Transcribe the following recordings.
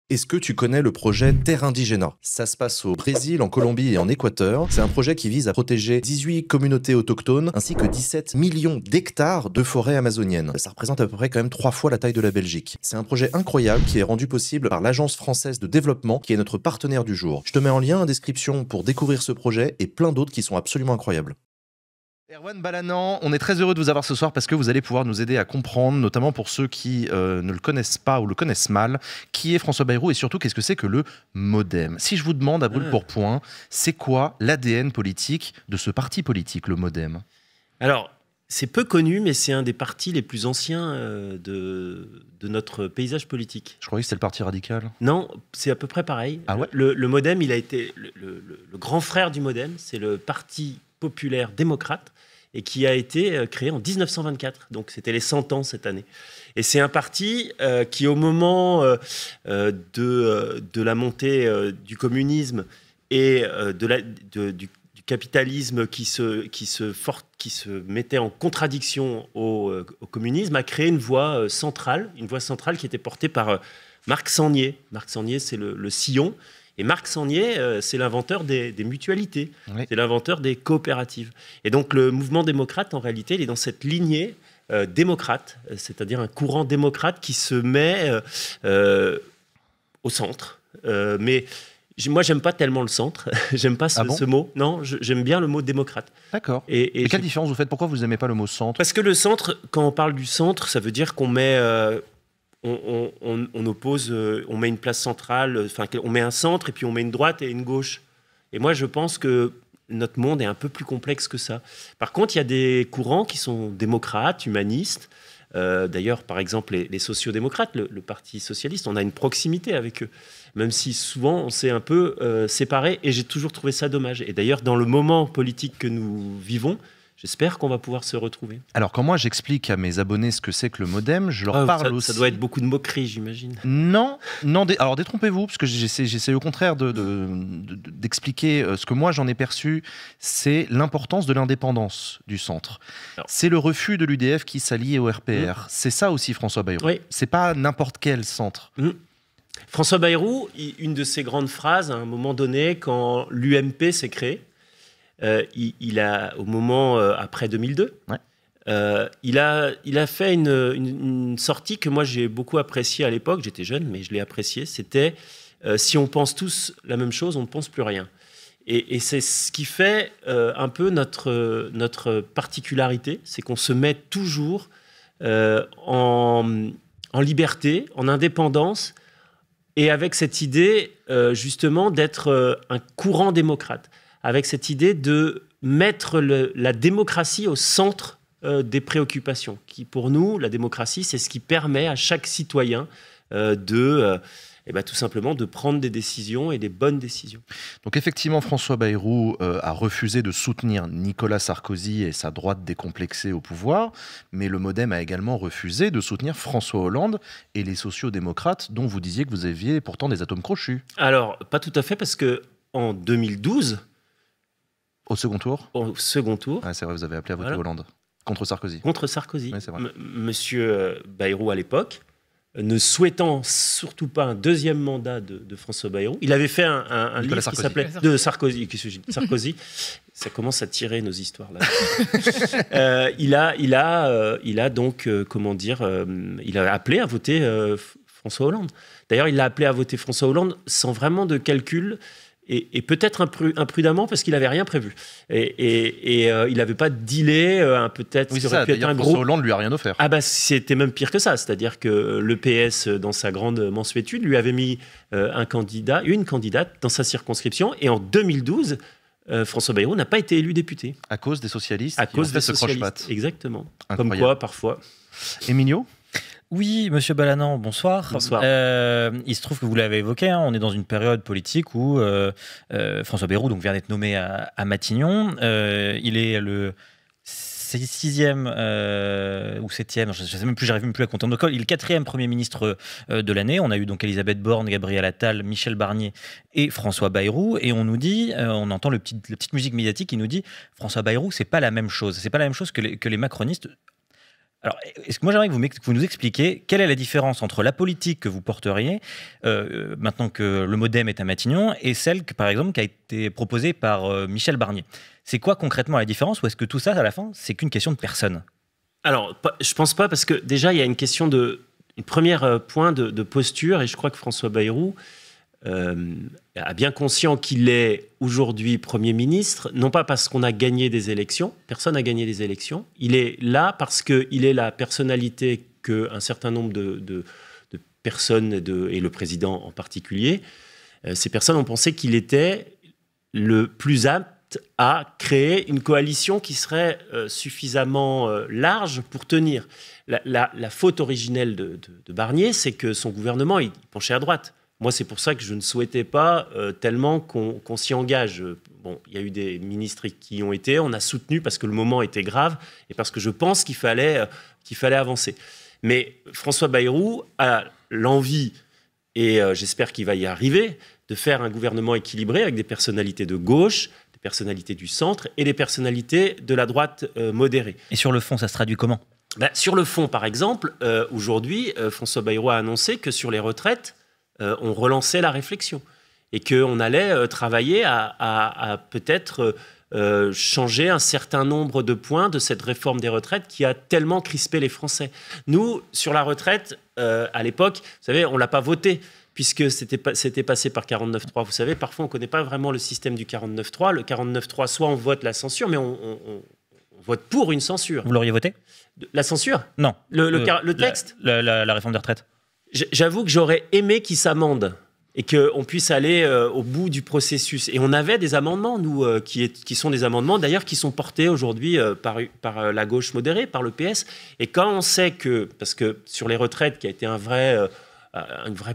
Est-ce que tu connais le projet Terre Indigena? Ça se passe au Brésil, en Colombie et en Équateur. C'est un projet qui vise à protéger 18 communautés autochtones ainsi que 17 millions d'hectares de forêt amazonienne. Ça représente à peu près quand même 3 fois la taille de la Belgique. C'est un projet incroyable qui est rendu possible par l'Agence française de développement qui est notre partenaire du jour. Je te mets en lien en description pour découvrir ce projet et plein d'autres qui sont absolument incroyables. Erwan Balanan, on est très heureux de vous avoir ce soir parce que vous allez pouvoir nous aider à comprendre, notamment pour ceux qui ne le connaissent pas ou le connaissent mal, qui est François Bayrou et surtout qu'est-ce que c'est que le MoDem. Si je vous demande à brûle pour point, c'est quoi l'ADN politique de ce parti politique, le MoDem? Alors, c'est peu connu, mais c'est un des partis les plus anciens de notre paysage politique. Je croyais que c'était le Parti radical. Non, c'est à peu près pareil. Ah ouais? Le MoDem, il a été le grand frère du MoDem, c'est le Parti populaire démocrate, et qui a été créé en 1924. Donc, c'était les 100 ans cette année. Et c'est un parti qui, au moment de la montée du communisme et du capitalisme qui se mettait en contradiction au communisme, a créé une voie centrale qui était portée par Marc Sangnier. Marc Sangnier, c'est le sillon. Et Marc Sangnier, c'est l'inventeur des mutualités, oui. C'est l'inventeur des coopératives. Et donc le mouvement démocrate, en réalité, il est dans cette lignée démocrate, c'est-à-dire un courant démocrate qui se met au centre. Mais moi, j'aime pas tellement le centre. J'aime pas ce mot. Non, j'aime bien le mot démocrate. D'accord. Et quelle différence vous faites? Pourquoi vous n'aimez pas le mot centre? Parce que le centre, quand on parle du centre, ça veut dire qu'on met... on oppose, on met une place centrale, enfin, on met un centre et puis on met une droite et une gauche. Et moi, je pense que notre monde est un peu plus complexe que ça. Par contre, il y a des courants qui sont démocrates, humanistes. D'ailleurs, par exemple, les sociodémocrates, le Parti socialiste, on a une proximité avec eux, même si souvent on s'est un peu séparés. Et j'ai toujours trouvé ça dommage. Et d'ailleurs, dans le moment politique que nous vivons, j'espère qu'on va pouvoir se retrouver. Alors, quand moi j'explique à mes abonnés ce que c'est que le MoDem, je leur parle aussi... Ça doit être beaucoup de moqueries, j'imagine. Non, alors détrompez-vous, parce que j'essaie au contraire d'expliquer ce que moi j'en ai perçu, c'est l'importance de l'indépendance du centre. C'est le refus de l'UDF qui s'allie au RPR. C'est ça aussi François Bayrou. Oui. C'est pas n'importe quel centre. François Bayrou, une de ses grandes phrases, à un moment donné, quand l'UMP s'est créé, il a, au moment après 2002, il a fait une sortie que moi j'ai beaucoup appréciée à l'époque. J'étais jeune, mais je l'ai appréciée. C'était si on pense tous la même chose, on ne pense plus rien. Et c'est ce qui fait un peu notre particularité, c'est qu'on se met toujours en liberté, en indépendance, et avec cette idée justement d'être un courant démocrate, avec cette idée de mettre la démocratie au centre des préoccupations. Qui, pour nous, la démocratie, c'est ce qui permet à chaque citoyen tout simplement de prendre des décisions et des bonnes décisions. Donc effectivement, François Bayrou a refusé de soutenir Nicolas Sarkozy et sa droite décomplexée au pouvoir, mais le MoDem a également refusé de soutenir François Hollande et les sociodémocrates, dont vous disiez que vous aviez pourtant des atomes crochus. Alors, pas tout à fait, parce qu'en 2012... Au second tour? Au second tour. Ah, c'est vrai, vous avez appelé à voter Hollande. Contre Sarkozy. Contre Sarkozy. Oui, c'est vrai. Monsieur Bayrou, à l'époque, ne souhaitant surtout pas un deuxième mandat de François Bayrou, il avait fait un livre qui s'appelait... De Sarkozy. Sarkozy. Ça commence à tirer nos histoires, là. Il a donc, il a appelé à voter François Hollande. D'ailleurs, il l'a appelé à voter François Hollande sans vraiment de calcul... Et peut-être imprudemment parce qu'il n'avait rien prévu. Et il n'avait pas dealé, peut-être... Oui, c'est ça. D'ailleurs, François Hollande lui a rien offert. Ah bah, c'était même pire que ça. C'est-à-dire que le PS, dans sa grande mansuétude, lui avait mis une candidate dans sa circonscription. Et en 2012, François Bayrou n'a pas été élu député. À cause des socialistes? À cause des socialistes, exactement. Incroyable. Comme quoi, parfois... Emilio? Oui, monsieur Balanan, bonsoir. Bonsoir. Il se trouve que vous l'avez évoqué, on est dans une période politique où François Bayrou vient d'être nommé à Matignon. Il est le 6e ou 7e, je ne sais même plus, j'arrive même plus à compter. Donc, il est le 4e Premier ministre de l'année. On a eu donc Elisabeth Borne, Gabriel Attal, Michel Barnier et François Bayrou. Et on nous dit, on entend la petite musique médiatique qui nous dit François Bayrou, c'est pas la même chose. C'est pas la même chose que les macronistes. Alors, est-ce que moi j'aimerais que vous nous expliquiez quelle est la différence entre la politique que vous porteriez maintenant que le MoDem est à Matignon et celle que, par exemple, qui a été proposée par Michel Barnier. C'est quoi concrètement la différence, ou est-ce que tout ça, à la fin, c'est qu'une question de personne? Alors, je pense pas, parce que déjà, il y a une question une première point de posture, et je crois que François Bayrou a bien conscient qu'il est aujourd'hui Premier ministre, non pas parce qu'on a gagné des élections, personne n'a gagné des élections, il est là parce qu'il est la personnalité qu'un certain nombre de personnes, et le président en particulier, ces personnes ont pensé qu'il était le plus apte à créer une coalition qui serait suffisamment large pour tenir. La faute originelle de Barnier, c'est que son gouvernement, il penchait à droite. Moi, c'est pour ça que je ne souhaitais pas tellement qu'on s'y engage. Bon, il y a eu des ministres qui y ont été, on a soutenu parce que le moment était grave et parce que je pense qu'il fallait avancer. Mais François Bayrou a l'envie, et j'espère qu'il va y arriver, de faire un gouvernement équilibré avec des personnalités de gauche, des personnalités du centre et des personnalités de la droite modérée. Et sur le fond, ça se traduit comment? Sur le fond, par exemple, aujourd'hui, François Bayrou a annoncé que sur les retraites, on relançait la réflexion et qu'on allait travailler à peut-être changer un certain nombre de points de cette réforme des retraites qui a tellement crispé les Français. Nous, sur la retraite, à l'époque, vous savez, on ne l'a pas voté puisque c'était passé par 49.3. Vous savez, parfois, on ne connaît pas vraiment le système du 49.3. Le 49.3, soit on vote la censure, mais on vote pour une censure. Vous l'auriez voté? La censure? Non. Le texte? La réforme des retraites. J'avoue que j'aurais aimé qu'ils s'amendent et qu'on puisse aller au bout du processus. Et on avait des amendements, nous, qui sont des amendements, d'ailleurs, qui sont portés aujourd'hui par la gauche modérée, par le PS. Et quand on sait que, parce que sur les retraites, qui a été un vrai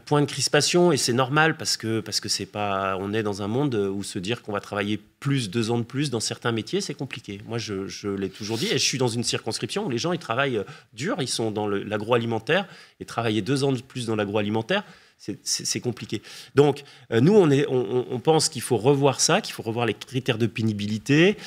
point de crispation, et c'est normal, parce que c'est pas, on est dans un monde où se dire qu'on va travailler 2 ans de plus dans certains métiers, c'est compliqué. Moi, je l'ai toujours dit, et je suis dans une circonscription où les gens, ils travaillent dur, ils sont dans l'agroalimentaire, et travailler 2 ans de plus dans l'agroalimentaire, c'est compliqué. Donc, nous, on pense qu'il faut revoir ça, qu'il faut revoir les critères de pénibilité,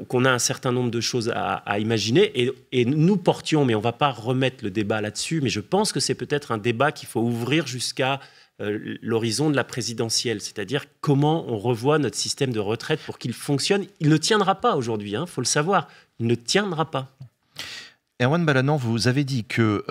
qu'on a un certain nombre de choses à imaginer. Et nous portions, mais on ne va pas remettre le débat là-dessus, mais je pense que c'est peut-être un débat qu'il faut ouvrir jusqu'à l'horizon de la présidentielle, c'est-à-dire comment on revoit notre système de retraite pour qu'il fonctionne. Il ne tiendra pas aujourd'hui, il faut le savoir, il ne tiendra pas. Erwan Balanant, vous avez dit que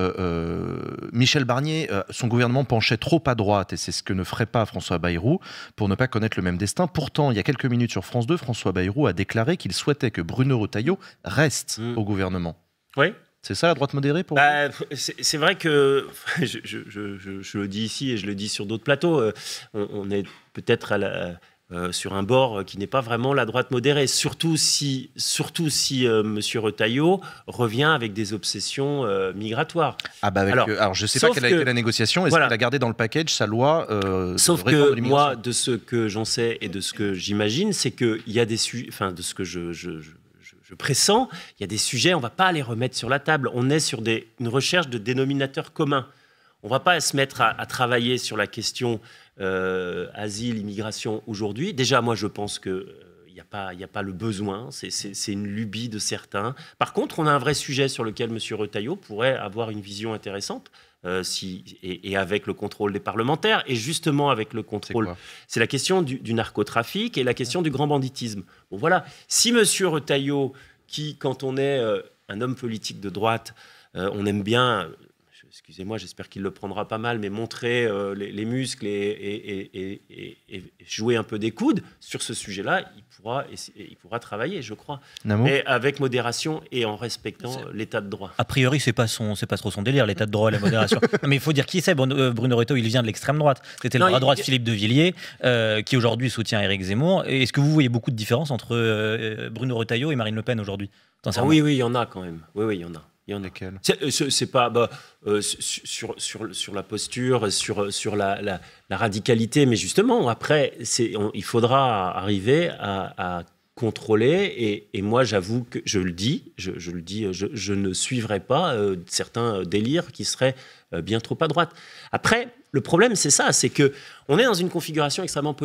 Michel Barnier, son gouvernement penchait trop à droite, et c'est ce que ne ferait pas François Bayrou pour ne pas connaître le même destin. Pourtant, il y a quelques minutes sur France 2, François Bayrou a déclaré qu'il souhaitait que Bruno Retailleau reste au gouvernement. Oui. C'est ça la droite modérée pour vous? C'est vrai que, je le dis ici et je le dis sur d'autres plateaux, on est peut-être sur un bord qui n'est pas vraiment la droite modérée, surtout si M. Retailleau revient avec des obsessions migratoires. Alors, je ne sais pas quelle a été la négociation. Est-ce qu'il a gardé dans le package sa loi sauf que moi, de ce que j'en sais et de ce que j'imagine, c'est qu'il y a des sujets, de ce que je pressens, il y a des sujets, on ne va pas les remettre sur la table. On est sur une recherche de dénominateurs communs. On ne va pas se mettre à travailler sur la question asile, immigration aujourd'hui. Déjà, moi, je pense qu'il n'y a pas le besoin. C'est une lubie de certains. Par contre, on a un vrai sujet sur lequel M. Retailleau pourrait avoir une vision intéressante. Et avec le contrôle des parlementaires, et justement avec le contrôle, c'est la question du narcotrafic et la question du grand banditisme. Bon, voilà, si M. Retailleau, qui, quand on est un homme politique de droite, on aime bien, excusez-moi, j'espère qu'il le prendra pas mal, mais montrer les muscles et jouer un peu des coudes, sur ce sujet-là, il pourra travailler, je crois. Mais avec modération et en respectant l'état de droit. A priori, c'est pas trop son délire, l'état de droit et la modération. Non, mais il faut dire qui c'est. Bruno Retailleau, il vient de l'extrême droite. C'était le bras droit de Philippe de Villiers, qui aujourd'hui soutient Éric Zemmour. Est-ce que vous voyez beaucoup de différences entre Bruno Retailleau et Marine Le Pen aujourd'hui? Oui, il y en a quand même. Oui, il y en a. Il y en a. Lesquels? C'est pas sur la posture, sur la radicalité, mais justement après il faudra arriver à contrôler, et moi j'avoue que je le dis, je ne suivrai pas certains délires qui seraient bien trop à droite. Après, le problème c'est ça, c'est que on est dans une configuration extrêmement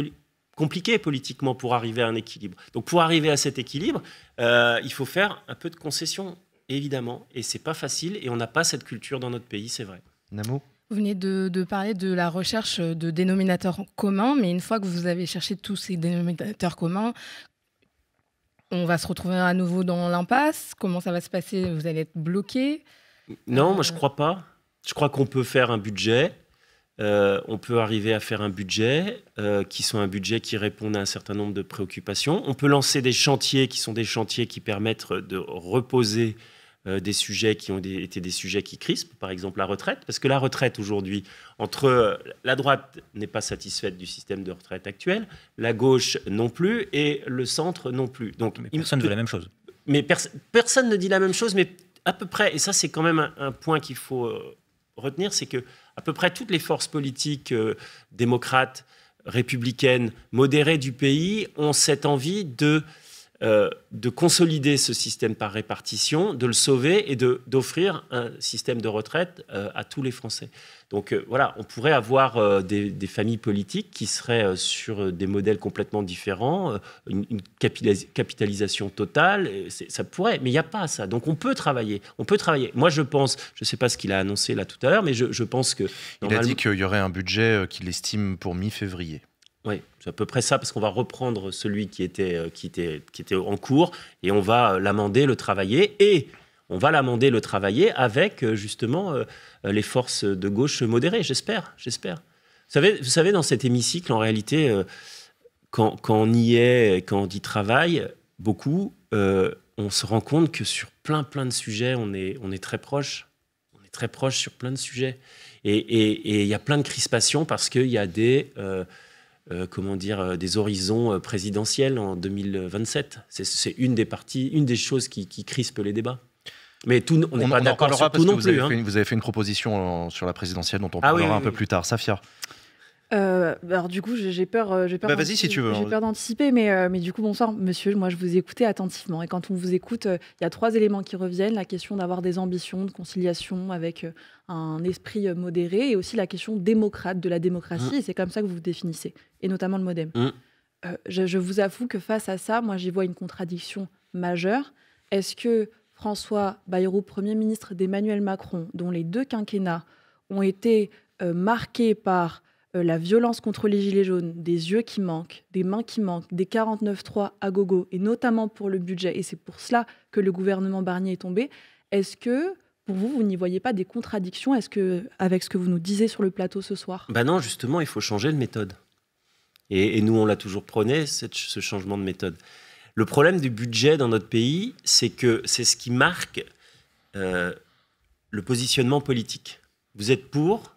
compliqué politiquement pour arriver à un équilibre. Donc pour arriver à cet équilibre, il faut faire un peu de concessions. évidemment. Et c'est pas facile. Et on n'a pas cette culture dans notre pays, c'est vrai. Namo ? Vous venez de parler de la recherche de dénominateurs communs, mais une fois que vous avez cherché tous ces dénominateurs communs, on va se retrouver à nouveau dans l'impasse. Comment ça va se passer? Vous allez être bloqué? Non, moi je crois pas. Je crois qu'on peut faire un budget. On peut arriver à faire un budget qui soit un budget qui réponde à un certain nombre de préoccupations. On peut lancer des chantiers qui sont des chantiers qui permettent de reposer des sujets qui ont été des sujets qui crispent, par exemple la retraite, parce que la retraite aujourd'hui, entre la droite n'est pas satisfaite du système de retraite actuel, la gauche non plus, et le centre non plus. Donc, Mais personne ne veut la même chose. Mais personne ne dit la même chose, mais à peu près, et ça c'est quand même un point qu'il faut retenir, c'est que à peu près toutes les forces politiques démocrates, républicaines, modérées du pays ont cette envie de consolider ce système par répartition, de le sauver et d'offrir un système de retraite à tous les Français. Donc voilà, on pourrait avoir des familles politiques qui seraient sur des modèles complètement différents, une capitalisation totale, ça pourrait, mais il n'y a pas ça. Donc on peut travailler. Moi je pense, je ne sais pas ce qu'il a annoncé là tout à l'heure, mais je pense que... Il a dit qu'il y aurait un budget qu'il estime pour mi-février. Oui, c'est à peu près ça, parce qu'on va reprendre celui qui était en cours et on va l'amender, le travailler, et on va l'amender, le travailler avec justement les forces de gauche modérées, j'espère. Vous savez, dans cet hémicycle, en réalité, quand on y est, quand on dit travail, beaucoup, on se rend compte que sur plein de sujets, on est très proche. On est très proche sur plein de sujets. Et il y a plein de crispations parce qu'il y a des horizons présidentiels en 2027. C'est une des choses qui crispent les débats. Mais on n'est pas d'accord sur tout non plus. Vous avez fait une proposition sur la présidentielle dont on parlera un peu plus tard. Safia. Alors du coup, j'ai peur. Vas-y si tu veux. J'ai peur d'anticiper, mais du coup, bonsoir, monsieur. Moi, je vous ai écouté attentivement. Et quand on vous écoute, il y a 3 éléments qui reviennent. La question d'avoir des ambitions, de conciliation avec un esprit modéré, et aussi la question démocrate de la démocratie. Et c'est comme ça que vous vous définissez, et notamment le MoDem. Je vous avoue que face à ça, moi, j'y vois une contradiction majeure. Est-ce que François Bayrou, Premier ministre d'Emmanuel Macron, dont les 2 quinquennats ont été marqués par la violence contre les gilets jaunes, des yeux qui manquent, des mains qui manquent, des 49.3 à gogo, et notamment pour le budget, et c'est pour cela que le gouvernement Barnier est tombé, est-ce que, pour vous, vous n'y voyez pas des contradictions avec ce que vous nous disiez sur le plateau ce soir? Non, justement, il faut changer de méthode. Et nous, on l'a toujours prôné, ce changement de méthode. Le problème du budget dans notre pays, c'est que c'est ce qui marque le positionnement politique. Vous êtes pour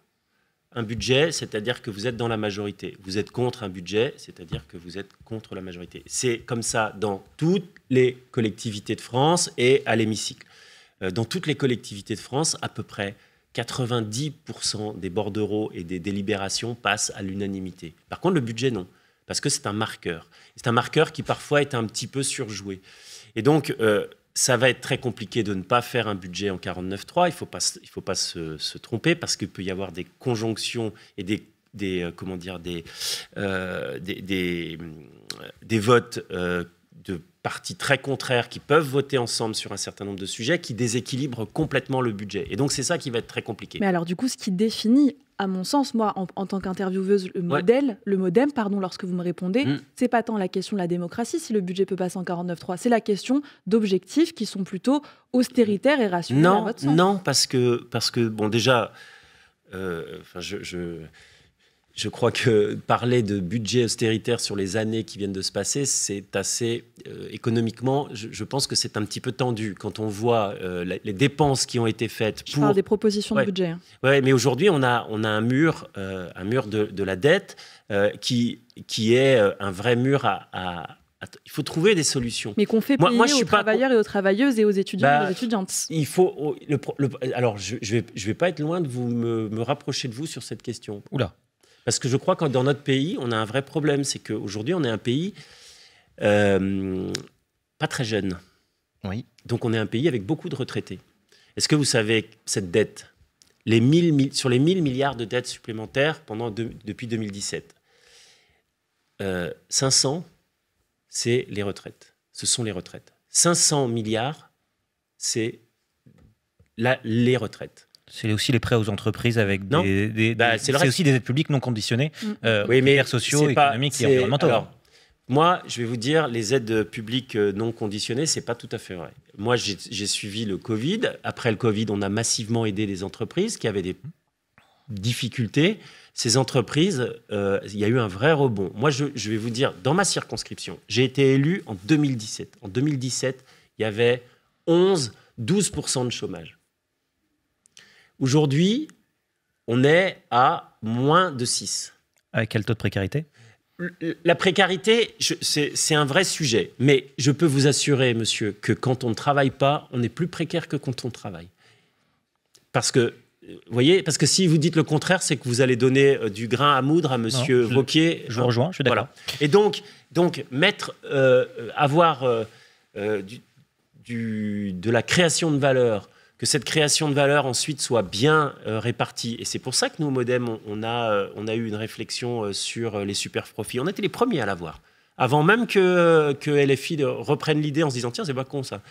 un budget, c'est-à-dire que vous êtes dans la majorité. Vous êtes contre un budget, c'est-à-dire que vous êtes contre la majorité. C'est comme ça dans toutes les collectivités de France et à l'hémicycle. Dans toutes les collectivités de France, à peu près 90% des bordereaux et des délibérations passent à l'unanimité. Par contre, le budget, non. Parce que c'est un marqueur. C'est un marqueur qui parfois est un petit peu surjoué. Et donc, ça va être très compliqué de ne pas faire un budget en 49.3. Il faut pas se tromper parce qu'il peut y avoir des conjonctions et des votes de partis très contraires qui peuvent voter ensemble sur un certain nombre de sujets qui déséquilibrent complètement le budget. Et donc, c'est ça qui va être très compliqué. Mais alors, du coup, ce qui définit, à mon sens, moi, en tant qu'intervieweuse, le MoDem, lorsque vous me répondez, c'est pas tant la question de la démocratie, si le budget peut passer en 49.3, c'est la question d'objectifs qui sont plutôt austéritaires et rationnels à votre sens. Non, parce que bon, déjà, je crois que parler de budget austéritaire sur les années qui viennent de se passer, c'est assez économiquement, je pense que c'est un petit peu tendu quand on voit les dépenses qui ont été faites pour... Je parle des propositions de budget. Oui, mais aujourd'hui, on a un mur de la dette qui est un vrai mur il faut trouver des solutions. Mais qu'on fait payer aux travailleurs et aux travailleuses et aux étudiants et aux étudiantes. Il faut... alors, je vais pas être loin de me rapprocher de vous sur cette question. Oula. Parce que je crois que dans notre pays, on a un vrai problème. C'est qu'aujourd'hui, on est un pays pas très jeune. Oui. Donc, on est un pays avec beaucoup de retraités. Est-ce que vous savez cette dette, sur les 1000 milliards de dettes supplémentaires depuis 2017, 500, c'est les retraites. Ce sont les retraites. 500 milliards, c'est les retraites. C'est aussi les prêts aux entreprises avec Non. c'est aussi des aides publiques non conditionnées, Oui, mais critères sociaux, économiques et environnementaux. Alors, moi, je vais vous dire, les aides publiques non conditionnées, c'est pas tout à fait vrai. Moi, j'ai suivi le Covid. Après le Covid, on a massivement aidé les entreprises qui avaient des difficultés. Ces entreprises, il y a eu un vrai rebond. Moi, je vais vous dire, dans ma circonscription, j'ai été élu en 2017. En 2017, il y avait 12% de chômage. Aujourd'hui, on est à moins de 6. Avec quel taux de précarité ? La précarité, c'est un vrai sujet. Mais je peux vous assurer, monsieur, que quand on ne travaille pas, on est plus précaire que quand on travaille. Parce que, vous voyez, parce que si vous dites le contraire, c'est que vous allez donner du grain à moudre à monsieur Wauquiez. Je vous rejoins, je suis d'accord. Voilà. Et donc avoir de la création de valeur, que cette création de valeur ensuite soit bien répartie. Et c'est pour ça que nous, au Modem, on a eu une réflexion sur les super-profits. On était les premiers à l'avoir. Avant même que LFI reprenne l'idée en se disant « Tiens, c'est pas con ça.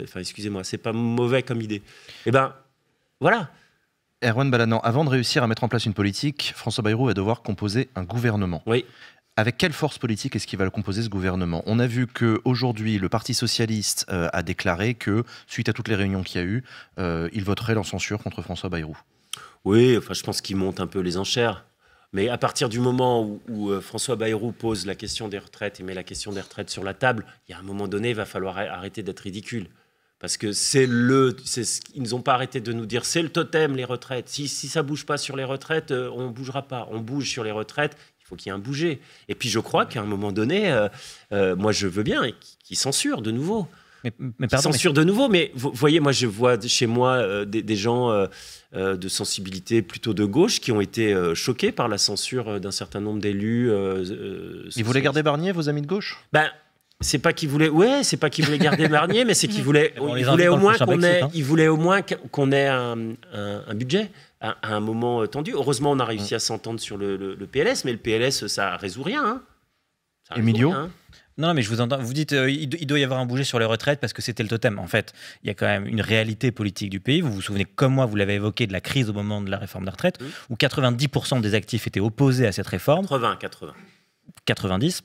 Enfin, excusez-moi, c'est pas mauvais comme idée. » Eh bien, voilà. Erwan Balanant, avant de réussir à mettre en place une politique, François Bayrou va devoir composer un gouvernement. Oui. Avec quelle force politique est-ce qu'il va composer ce gouvernement ? On a vu qu'aujourd'hui, le Parti socialiste a déclaré que, suite à toutes les réunions qu'il y a eu, il voterait la censure contre François Bayrou. Oui, enfin, je pense qu'il monte un peu les enchères. Mais à partir du moment où François Bayrou pose la question des retraites et met la question des retraites sur la table, il y a un moment donné, il va falloir arrêter d'être ridicule. Parce que ils n'ont pas arrêté de nous dire c'est le totem, les retraites. Si ça ne bouge pas sur les retraites, on ne bougera pas. On bouge sur les retraites. Il faut qu'il y ait un bouger. Et puis je crois qu'à un moment donné, moi je veux bien qu'ils censurent de nouveau. De nouveau, mais vous voyez, moi je vois chez moi des gens de sensibilité plutôt de gauche qui ont été choqués par la censure d'un certain nombre d'élus. Ils voulaient garder Barnier, vos amis de gauche ? C'est pas qu'ils voulaient, garder Barnier, mais c'est qu'ils voulaient, au moins qu'on ait un budget à un moment tendu. Heureusement, on a réussi à s'entendre sur le PLS, mais le PLS, ça résout rien. Hein. Emilio ? Non, mais je vous entends. Vous dites il doit y avoir un bouger sur les retraites parce que c'était le totem. En fait, il y a quand même une réalité politique du pays. Vous vous souvenez, comme moi, vous l'avez évoqué, de la crise au moment de la réforme des retraites, où 90% des actifs étaient opposés à cette réforme. 90.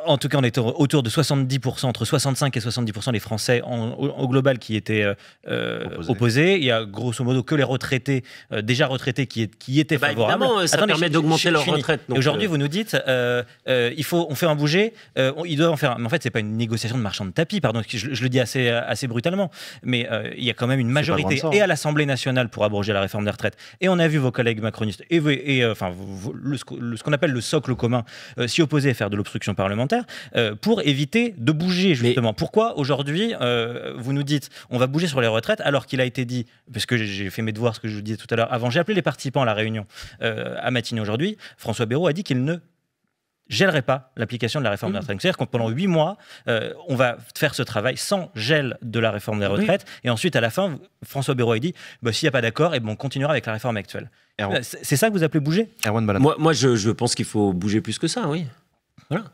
En tout cas, on était autour de 70%, entre 65 et 70% des Français au global qui étaient opposés. Il y a grosso modo que les retraités, déjà retraités, qui étaient favorables. Évidemment, ça permet d'augmenter leur retraite. Et aujourd'hui, vous nous dites, on fait un bouger, il doit en faire. Mais en fait, c'est pas une négociation de marchand de tapis, pardon, je le dis assez brutalement. Mais il y a quand même une majorité et à l'Assemblée nationale pour abroger la réforme des retraites. Et on a vu vos collègues macronistes ce qu'on appelle le socle commun s'y opposer et faire de l'obstruction parlementaire pour éviter de bouger, justement. Mais pourquoi aujourd'hui vous nous dites on va bouger sur les retraites alors qu'il a été dit, parce que j'ai fait mes devoirs, ce que je vous disais tout à l'heure avant, j'ai appelé les participants à la réunion à Matignon aujourd'hui, François Bayrou a dit qu'il ne gèlerait pas l'application de la réforme des retraites. C'est-à-dire que pendant 8 mois, on va faire ce travail sans gel de la réforme des retraites. Et ensuite, à la fin, François Bayrou a dit s'il n'y a pas d'accord, on continuera avec la réforme actuelle. C'est ça que vous appelez bouger ? Moi, je pense qu'il faut bouger plus que ça, oui. Voilà.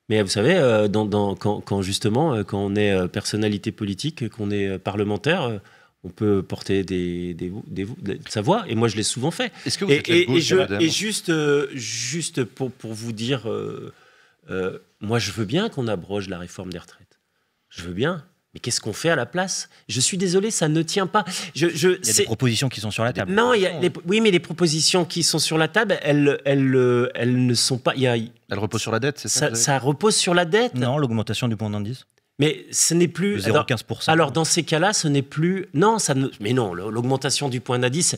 Mais vous savez, quand on est personnalité politique, qu'on est parlementaire, on peut porter sa voix. Et moi, je l'ai souvent fait. Est-ce que vous êtes la gauche, et juste pour vous dire, moi, je veux bien qu'on abroge la réforme des retraites. Je veux bien. Mais qu'est-ce qu'on fait à la place ? Je suis désolé, ça ne tient pas. Il y a des propositions qui sont sur la table. Non, oui, mais les propositions qui sont sur la table, elles ne sont pas... Elles reposent sur la dette, c'est ça ? Ça repose sur la dette. Non, l'augmentation du point d'indice. Mais ce n'est plus... 0,15%. Alors, dans ces cas-là, ce n'est plus... Non, mais non, l'augmentation du point d'indice,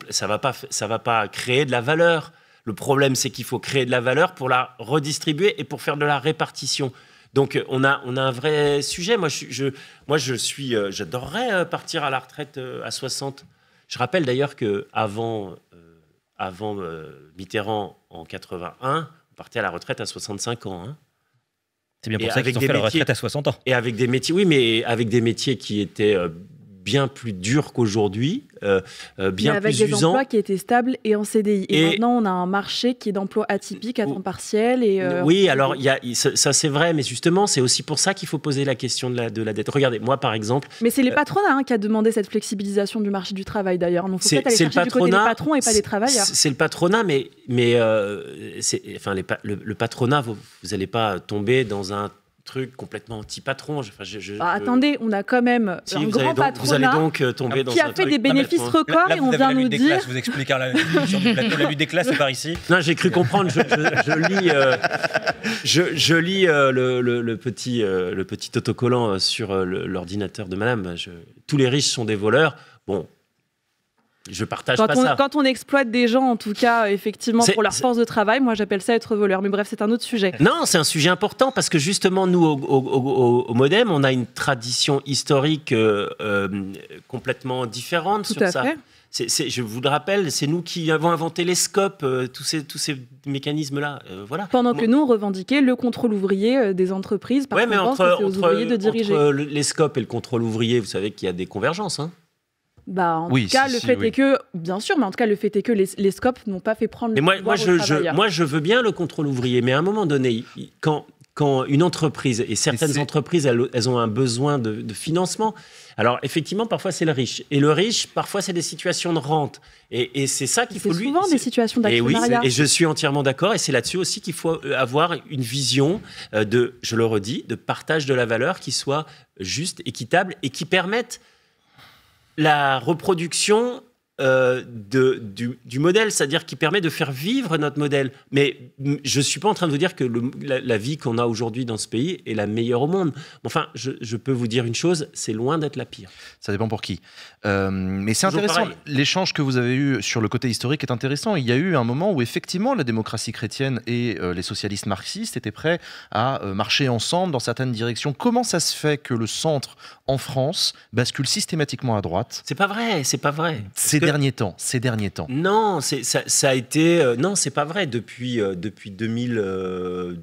ça va pas créer de la valeur. Le problème, c'est qu'il faut créer de la valeur pour la redistribuer et pour faire de la répartition. Donc, on a un vrai sujet. Moi, j'adorerais partir à la retraite à 60. Je rappelle d'ailleurs qu'avant Mitterrand, en 81, on partait à la retraite à 65 ans. Hein. C'est bien pour ça qu'ils ont fait la retraite à 60 ans. Et avec des métiers, oui, mais avec des métiers qui étaient bien plus dur qu'aujourd'hui, bien avec plus des usant. emplois qui étaient stables et en CDI. Et maintenant, on a un marché qui est d'emplois atypiques à temps partiel. Oui, alors ça c'est vrai, mais justement, c'est aussi pour ça qu'il faut poser la question de la dette. Regardez, moi par exemple... Mais c'est les patronats qui a demandé cette flexibilisation du marché du travail d'ailleurs. Donc il faut peut-être aller chercher du côté des patrons et pas des travailleurs. C'est le patronat, mais le patronat, vous n'allez pas tomber dans un truc complètement anti-patron. Attendez, on a quand même un grand patronat vous allez donc tomber dans qui a fait des bénéfices records et on vient nous dire... Je vous explique la lutte des classes, c'est par ici. Non, j'ai cru comprendre. Je lis le petit autocollant sur l'ordinateur de madame. Tous les riches sont des voleurs. Bon, je partage pas ça. Quand on exploite des gens, en tout cas, effectivement, pour leur force de travail, moi j'appelle ça être voleur. Mais bref, c'est un autre sujet. Non, c'est un sujet important parce que justement, nous, au Modem, on a une tradition historique complètement différente tout sur à ça. Fait. Je vous le rappelle, c'est nous qui avons inventé les scopes, tous ces mécanismes-là. Voilà. Pendant que nous, on revendiquait le contrôle ouvrier des entreprises. Oui, mais entre ouvriers de diriger. Entre les scopes et le contrôle ouvrier, vous savez qu'il y a des convergences. Hein. En tout cas, le fait est que, bien sûr, mais en tout cas, le fait est que les scopes n'ont pas fait prendre le pouvoir aux travailleurs. Moi, je veux bien le contrôle ouvrier, mais à un moment donné, quand une entreprise, et certaines entreprises, elles ont un besoin de financement, alors effectivement, parfois c'est le riche. Et le riche, parfois, c'est des situations de rente. Et c'est ça qu'il faut lui... C'est souvent des situations d'actionnariat. Et je suis entièrement d'accord, et c'est là-dessus aussi qu'il faut avoir une vision je le redis, de partage de la valeur qui soit juste, équitable, et qui permette la reproduction du modèle, c'est-à-dire qui permet de faire vivre notre modèle. Mais je ne suis pas en train de vous dire que la vie qu'on a aujourd'hui dans ce pays est la meilleure au monde. Enfin, je peux vous dire une chose, c'est loin d'être la pire. Ça dépend pour qui. Mais c'est intéressant, l'échange que vous avez eu sur le côté historique est intéressant. Il y a eu un moment où effectivement la démocratie chrétienne et les socialistes marxistes étaient prêts à marcher ensemble dans certaines directions. Comment ça se fait que le centre en France bascule systématiquement à droite ? C'est pas vrai. Ces derniers temps. Non, ça a été... non, c'est pas vrai. Depuis 2002,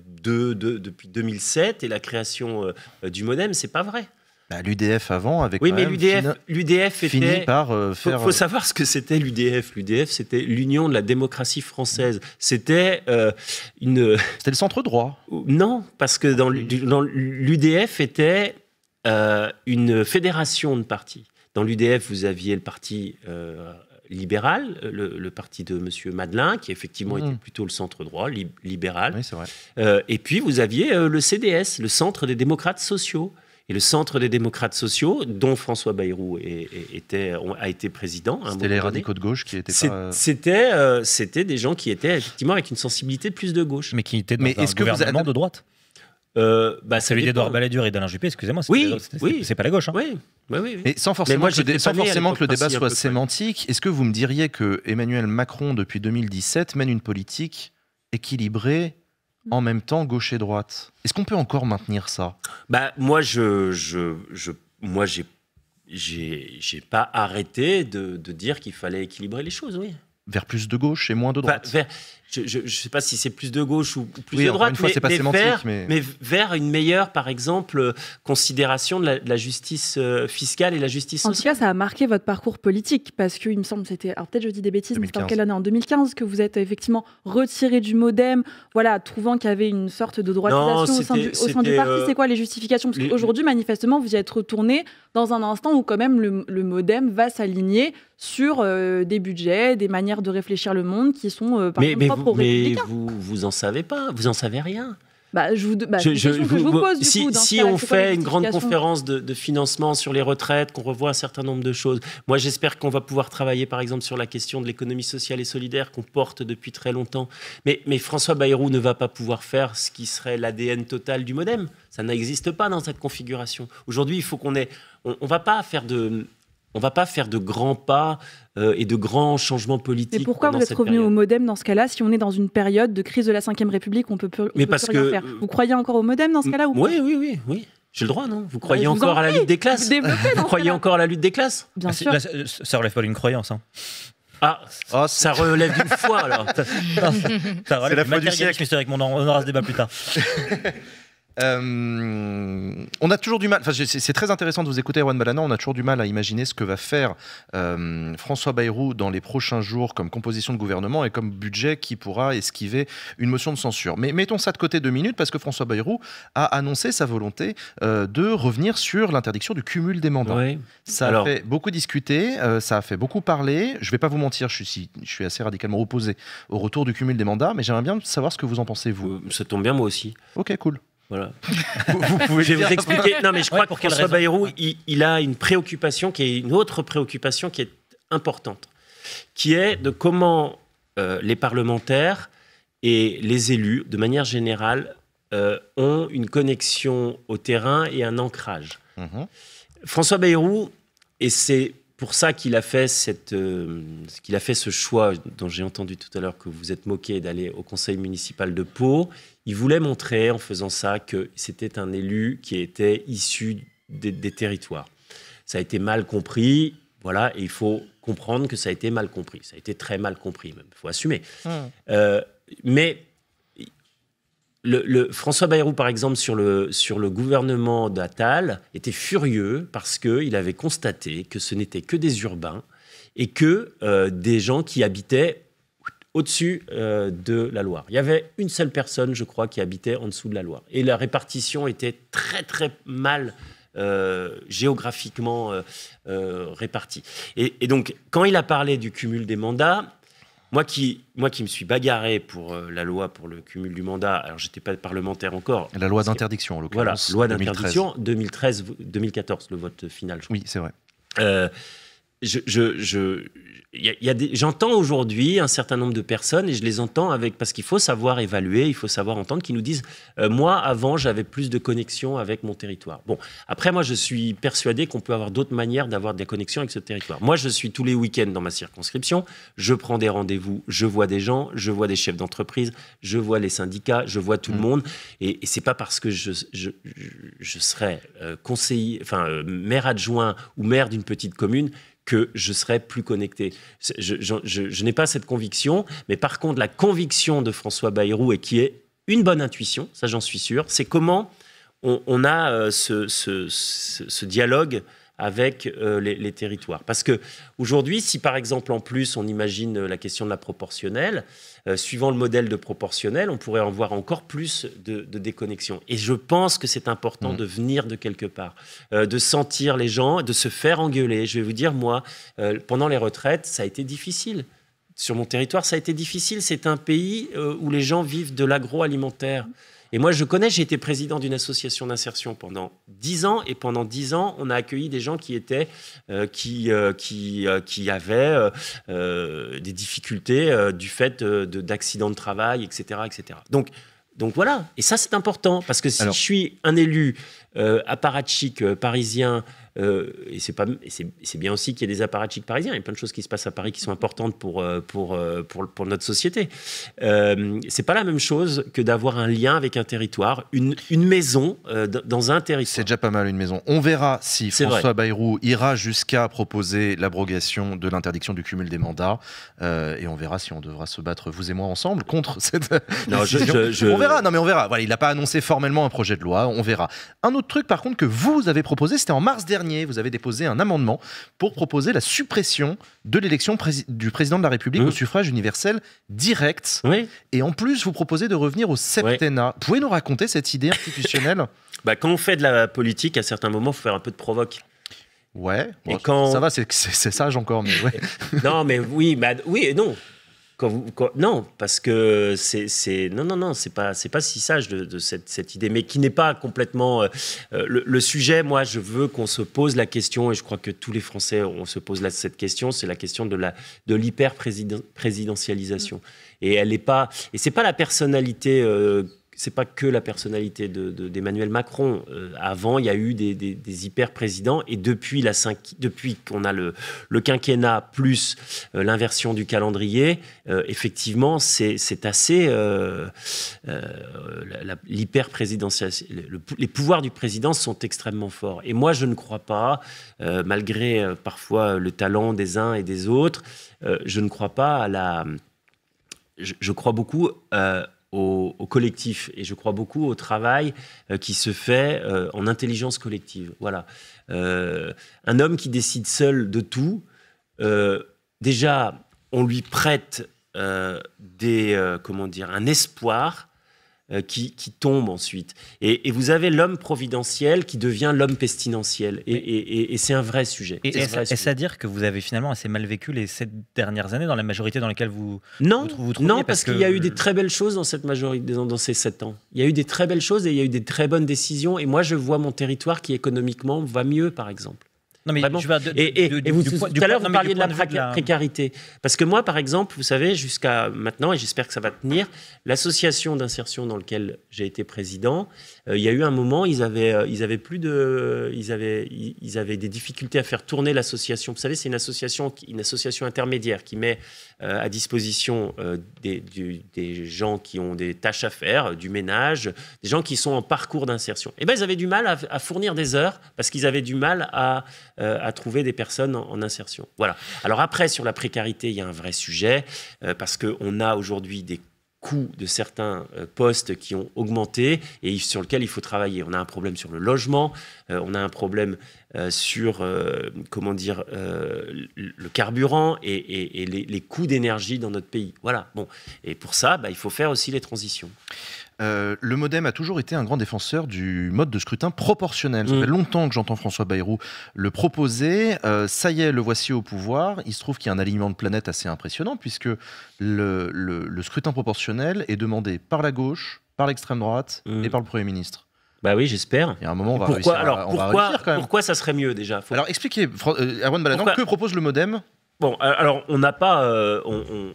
depuis 2007 et la création du Modem, c'est pas vrai. L'UDF avant avait quand même l'UDF fini par faire... Il faut savoir ce que c'était l'UDF. L'UDF, c'était l'Union de la démocratie française. C'était C'était le centre droit. Non, parce que dans l'UDF était une fédération de partis. Dans l'UDF, vous aviez le parti libéral, le parti de M. Madelin, qui effectivement était plutôt le centre droit, libéral. Oui, c'est vrai. Et puis, vous aviez le CDS, le Centre des démocrates sociaux. Et le Centre des démocrates sociaux, dont François Bayrou a été président. C'était les radicaux de gauche qui étaient pas... C'était des gens qui étaient effectivement avec une sensibilité plus de gauche. Mais qui étaient dans un gouvernement de droite. Celui d'Édouard Balladur et d'Alain Juppé, excusez-moi, c'est pas la gauche. Hein. Oui. Mais sans forcément que le débat soit sémantique, est-ce que vous me diriez que Emmanuel Macron, depuis 2017, mène une politique équilibrée, en même temps gauche et droite? Est-ce qu'on peut encore maintenir ça? Moi, j'ai pas arrêté de dire qu'il fallait équilibrer les choses, oui. Vers plus de gauche et moins de droite. Je ne sais pas si c'est plus de gauche ou plus de droite, mais vers une meilleure, par exemple, considération de la justice fiscale et la justice sociale. En tout cas, ça a marqué votre parcours politique, parce qu'il me semble que c'était, alors peut-être je dis des bêtises, 2015. Mais c'était en quelle année? En 2015, que vous êtes effectivement retiré du Modem, trouvant qu'il y avait une sorte de droitisation au sein du parti. C'est quoi les justifications? Parce qu'aujourd'hui, manifestement, vous y êtes retourné dans un instant où quand même le Modem va s'aligner sur des budgets, des manières de réfléchir le monde qui sont propres aux républicains. Mais vous en savez pas, vous en savez rien. Je vous pose, si on fait une grande conférence de financement sur les retraites, qu'on revoit un certain nombre de choses, moi j'espère qu'on va pouvoir travailler par exemple sur la question de l'économie sociale et solidaire qu'on porte depuis très longtemps. Mais François Bayrou ne va pas pouvoir faire ce qui serait l'ADN total du Modem. Ça n'existe pas dans cette configuration. Aujourd'hui, il faut qu'on ait... On va pas faire de grands pas et de grands changements politiques. Mais pourquoi vous êtes revenu au Modem dans ce cas-là, si on est dans une période de crise de la Ve République, on peut plus rien faire? Vous croyez encore au Modem dans ce cas-là ou pas? Oui. J'ai le droit, non? Vous croyez encore à la lutte des classes? Vous croyez encore à la lutte des classes? Bien sûr. Là, ça relève pas d'une croyance. Hein. Ça relève d'une foi, alors. Ça relève du matérialisme historique, on aura ce débat plus tard. On a toujours du mal, c'est très intéressant de vous écouter, Erwan Balanant, on a toujours du mal à imaginer ce que va faire François Bayrou dans les prochains jours comme composition de gouvernement et comme budget qui pourra esquiver une motion de censure. Mais mettons ça de côté 2 minutes parce que François Bayrou a annoncé sa volonté de revenir sur l'interdiction du cumul des mandats. Oui. Ça a fait beaucoup discuter, ça a fait beaucoup parler. Je ne vais pas vous mentir, je suis assez radicalement opposé au retour du cumul des mandats, mais j'aimerais bien savoir ce que vous en pensez, vous. Ça tombe bien, moi aussi. Ok, cool. Voilà. Vous pouvez Je vais vous expliquer. Non, mais je crois que François Bayrou, Ouais. il a une préoccupation qui est une autre préoccupation qui est importante, qui est de comment les parlementaires et les élus, de manière générale, ont une connexion au terrain et un ancrage. François Bayrou, et c'est pour ça qu'il a fait ce choix dont j'ai entendu tout à l'heure que vous êtes moqué d'aller au conseil municipal de Pau. Il voulait montrer en faisant ça que c'était un élu qui était issu des territoires. Ça a été mal compris, voilà, et il faut comprendre que ça a été mal compris. Ça a été très mal compris même, il faut assumer. Mais François Bayrou, par exemple, sur le gouvernement d'Attal, était furieux parce qu'il avait constaté que ce n'était que des urbains et que des gens qui habitaient au-dessus de la Loire. Il y avait une seule personne, je crois, qui habitait en dessous de la Loire. Et la répartition était très, très mal géographiquement répartie. Et donc, quand il a parlé du cumul des mandats, moi qui me suis bagarré pour la loi pour le cumul du mandat, alors j'étais pas parlementaire encore. La loi d'interdiction, en l'occurrence. Voilà, loi d'interdiction, 2014, le vote final. Oui, c'est vrai. J'entends aujourd'hui un certain nombre de personnes, et je les entends parce qu'il faut savoir évaluer, il faut savoir entendre, qui nous disent moi, avant, j'avais plus de connexion avec mon territoire. Bon, après, moi, je suis persuadé qu'on peut avoir d'autres manières d'avoir des connexions avec ce territoire. Moi, je suis tous les week-ends dans ma circonscription, je prends des rendez-vous, je vois des gens, je vois des chefs d'entreprise, je vois les syndicats, je vois tout le monde, et c'est pas parce que je serais conseiller, maire adjoint ou maire d'une petite commune que je serais plus connecté. Je n'ai pas cette conviction, mais par contre, la conviction de François Bayrou, et qui est une bonne intuition, ça j'en suis sûr, c'est comment on a ce dialogue avec les territoires. Parce qu'aujourd'hui, si par exemple, en plus, on imagine la question de la proportionnelle, suivant le modèle de proportionnelle, on pourrait en voir encore plus de déconnexion. Et je pense que c'est important de venir de quelque part, de sentir les gens, de se faire engueuler. Je vais vous dire, moi, pendant les retraites, ça a été difficile. Sur mon territoire, ça a été difficile. C'est un pays où les gens vivent de l'agroalimentaire. Et moi, j'ai été président d'une association d'insertion pendant 10 ans, et pendant 10 ans, on a accueilli des gens qui avaient des difficultés du fait d'accidents de travail, etc., etc. Donc voilà, et ça c'est important, parce que si je suis un élu apparatchik parisien, et c'est bien aussi qu'il y ait des apparatchiks parisiens, il y a plein de choses qui se passent à Paris qui sont importantes pour notre société. C'est pas la même chose que d'avoir un lien avec un territoire, une maison dans un territoire. C'est déjà pas mal, une maison. On verra si François Bayrou ira jusqu'à proposer l'abrogation de l'interdiction du cumul des mandats, et on verra si on devra se battre, vous et moi, ensemble, contre cette décision. On verra, non mais on verra. Voilà, il n'a pas annoncé formellement un projet de loi, on verra. Un autre truc, par contre, que vous avez proposé, c'était en mars dernier. Vous avez déposé un amendement pour proposer la suppression de l'élection du président de la République au suffrage universel direct. Oui. Et en plus, vous proposez de revenir au septennat. Oui. Pouvez-nous raconter cette idée institutionnelle ? Quand on fait de la politique, à certains moments, il faut faire un peu de provoque. Ouais, bon, ça va, c'est sage encore. Mais ouais. Non, mais oui et non. Non, parce que non, c'est pas si sage de cette idée, mais qui n'est pas complètement le sujet. Moi, je veux qu'on se pose la question, et je crois que tous les Français on se pose cette question. C'est la question de l'hyper présidentialisation. Et elle est pas, et c'est pas la personnalité. C'est pas que la personnalité d'Emmanuel Macron. Avant, il y a eu des hyper-présidents, et depuis qu'on a le quinquennat plus l'inversion du calendrier, effectivement, c'est assez l'hyper-présidentialisation. Les pouvoirs du président sont extrêmement forts. Et moi, je ne crois pas, malgré parfois le talent des uns et des autres, je ne crois pas à la... Je crois beaucoup au collectif et je crois beaucoup au travail qui se fait en intelligence collective. Voilà. Un homme qui décide seul de tout, déjà, on lui prête un espoir qui tombe ensuite. Et vous avez l'homme providentiel qui devient l'homme pestilentiel. Et c'est un vrai sujet. Est-ce à dire que vous avez finalement assez mal vécu les 7 dernières années dans la majorité dans lesquelles vous Non, vous trouviez, non, parce qu'il y a eu des très belles choses dans cette majorité, dans ces 7 ans. Il y a eu des très belles choses et il y a eu des très bonnes décisions. Et moi, je vois mon territoire qui économiquement va mieux, par exemple. Non, mais Vraiment. je veux dire, Tout à l'heure, vous parliez de la précarité. Parce que moi, par exemple, vous savez, jusqu'à maintenant, et j'espère que ça va tenir, l'association d'insertion dans laquelle j'ai été président, il y a eu un moment, ils avaient des difficultés à faire tourner l'association. Vous savez, c'est une association intermédiaire qui met à disposition des gens qui ont des tâches à faire, du ménage, des gens qui sont en parcours d'insertion. Et ben, ils avaient du mal à fournir des heures parce qu'ils avaient du mal à trouver des personnes en insertion. Voilà. Alors après, sur la précarité, il y a un vrai sujet parce qu'on a aujourd'hui des coûts de certains postes qui ont augmenté et sur lesquels il faut travailler. On a un problème sur le logement, on a un problème sur le carburant et les coûts d'énergie dans notre pays. Voilà. Bon. Et pour ça, il faut faire aussi les transitions. Le MoDem a toujours été un grand défenseur du mode de scrutin proportionnel. Ça fait longtemps que j'entends François Bayrou le proposer. Ça y est, le voici au pouvoir. Il se trouve qu'il y a un alignement de planètes assez impressionnant puisque le scrutin proportionnel est demandé par la gauche, par l'extrême droite et par le Premier ministre. Bah oui, j'espère. Il y a un moment, on va réussir quand même. Pourquoi ça serait mieux déjà? Alors expliquez, Erwan Balanant, que propose le MoDem? Bon, alors on n'a pas.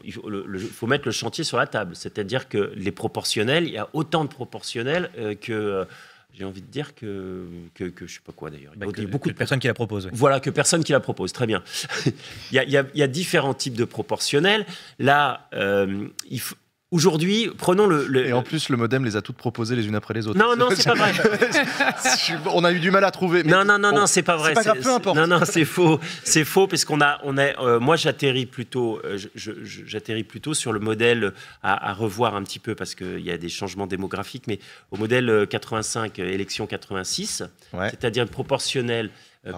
Il faut mettre le chantier sur la table. C'est-à-dire que les proportionnels, il y a autant de proportionnels que. J'ai envie de dire que je ne sais pas quoi d'ailleurs. Il y a beaucoup de personnes qui la proposent. Oui. Voilà, que personne qui la propose. Très bien. il y a différents types de proportionnels. Là, il faut. Aujourd'hui, prenons Et en plus, le MoDem les a toutes proposées les unes après les autres. Non, c'est pas vrai. On a eu du mal à trouver. Mais non, c'est pas vrai. C'est pas grave, peu importe. Non, c'est faux. C'est faux parce moi, j'atterris plutôt sur le modèle à revoir un petit peu parce qu'il y a des changements démographiques, mais au modèle 85, élection 86, c'est-à-dire proportionnel